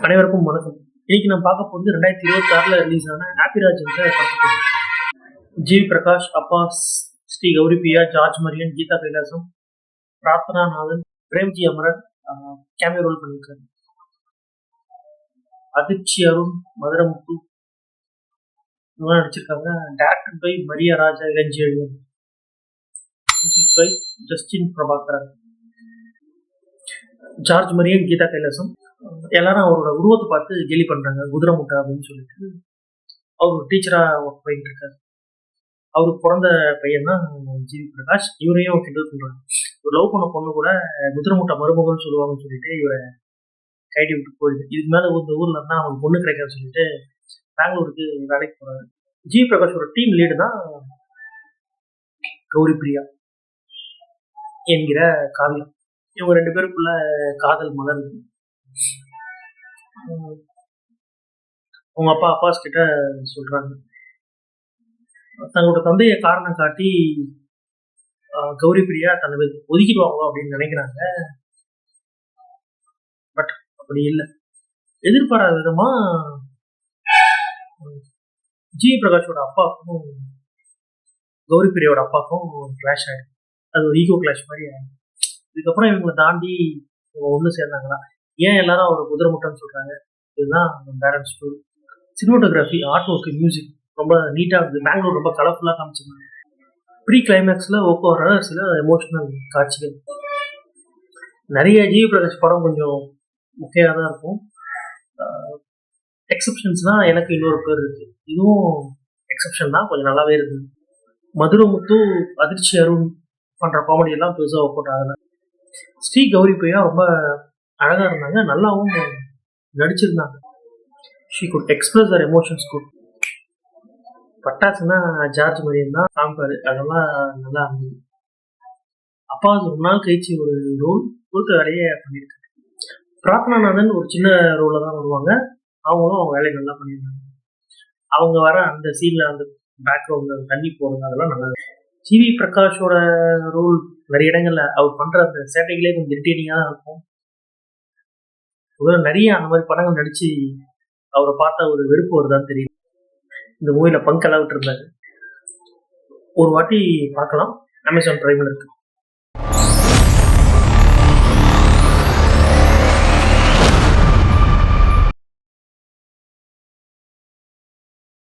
அனைவருக்கும் வணக்கம். இன்னைக்கு நம்ம பார்க்க போகிறது 2026 ரிலீஸ் ஆன ஹாப்பிராஜ் என்ற படத்தை. G Prakash, Abbas, Sri Gowri Priya, George Marian, Geetha Kailasam, Prarthana நாதன், பிரேம்ஜி அமரன் கேமியோ ரோல் பண்ணியிருக்காரு. அதிர்ச்சி அருண், மதுரமுத்து இவங்க நடிச்சிருக்காங்க. Director by Maria Raja Ilanchezhiyan, music by Justin Prabhakaran. George Marian, Geetha Kailasam எல்லாரும் அவரோட உருவத்தை பார்த்து கேலி பண்றாங்க, குதிரை முட்டை அப்படின்னு சொல்லிட்டு. அவர் டீச்சரா ஒர்க் பண்ணிட்டு இருக்காரு. அவருக்கு பிறந்த பையன் தான் ஜி பிரகாஷ். இவரையும் கிண்டல் பண்றாங்க. ஒரு லவ் பண்ண பொண்ணு கூட குதிரை முட்டை மருமகள்னு சொல்லுவாங்கன்னு சொல்லிட்டு இவரை கைடி விட்டு போயிடுது. இதுக்கு மேல இந்த ஊர்ல இருந்தா அவனுக்கு பொண்ணு கிடைக்காதுன்னு சொல்லிட்டு பெங்களூருக்கு வேலைக்கு போறாரு. ஜி பிரகாஷோட டீம் லீடு தான் கௌரி பிரியா என்கிற காவியம். இவங்க 2 பேருக்குள்ள காதல் மலருது. அவங்க அப்பா அப்பாஸ் கிட்ட சொல்றாங்க, தங்களோட தந்தையை காரணம் காட்டி கௌரி பிரியா தன்னை ஒதுக்கிடுவாங்க அப்படின்னு நினைக்கிறாங்க. பட் அப்படி இல்லை. எதிர்பாராத விதமா ஜி பிரகாஷோட அப்பாவுக்கும் கௌரி பிரியாவோட அப்பாவுக்கும் கிளாஷ் ஆயிடும். அது ஒரு ஈகோ கிளாஷ் மாதிரி ஆயிடும். இதுக்கப்புறம் இவங்களை தாண்டி ஒன்று சேர்ந்தாங்களா, ஏன் எல்லாரும் அவர் குதிரை முட்டைன்னு சொல்றாங்க, இதுதான் parent story. Cinematography, art work, music ரொம்ப நீட்டாக இருக்குது. பெங்களூர் ரொம்ப கலர்ஃபுல்லாக காமிச்சிருந்தாங்க. ப்ரீ கிளைமேக்ஸில் ஒர்க் வர சில எமோஷனல் காட்சிகள். நிறைய ஜி பிரகாஷ் படம் கொஞ்சம் முக்கியமாக தான் இருக்கும். எக்ஸப்ஷன்ஸ் தான் எனக்கு இன்னொரு பேர் இருக்கு. இதுவும் எக்ஸப்ஷன் தான், கொஞ்சம் நல்லாவே இருக்குது. மதுரமுத்து, அதிர்ச்சி அருண் பண்ணுற காமெடி எல்லாம் பெருசாக ஒர்க் அவுட் ஆகலை. ஸ்ரீ கௌரி பிரியா ரொம்ப அழகா இருந்தாங்க, நல்லாவும் நடிச்சிருந்தாங்க. She good express her emotions good. பட்டாசுன்னா ஜார்ஜ் மரியன் தான் காமிப்பாரு, அதெல்லாம் நல்லா இருந்தது. அப்பா ரொம்ப நாள் கழிச்சு ஒரு ரோல் கொடுத்த வேலையை பண்ணியிருக்காரு. பிரார்த்தனா நாதன் ஒரு சின்ன ரோல தான் வருவாங்க. அவங்களும் அவங்க வேலையை நல்லா பண்ணியிருந்தாங்க. அவங்க வர அந்த சீன்ல அந்த பேக்ரவுண்ட்ல தண்ணி போடுறது அதெல்லாம் நல்லா. ஜிவி பிரகாஷோட ரோல் நிறைய இடங்கள்ல அவர் பண்ற அந்த சேட்டைகளே கொஞ்சம் இரிட்டேட்டிங்கா தான் இருக்கும். நிறைய அந்த மாதிரி படங்கள் நடிச்சு அவரை பார்த்தா ஒரு வெறுப்பு வருதான்னு தெரியும். இந்த மூவில பங்கெல்லாம் விட்டு இருந்தாரு. ஒரு வாட்டி பார்க்கலாம், அமேசான் பிரைம்ல இருக்கு.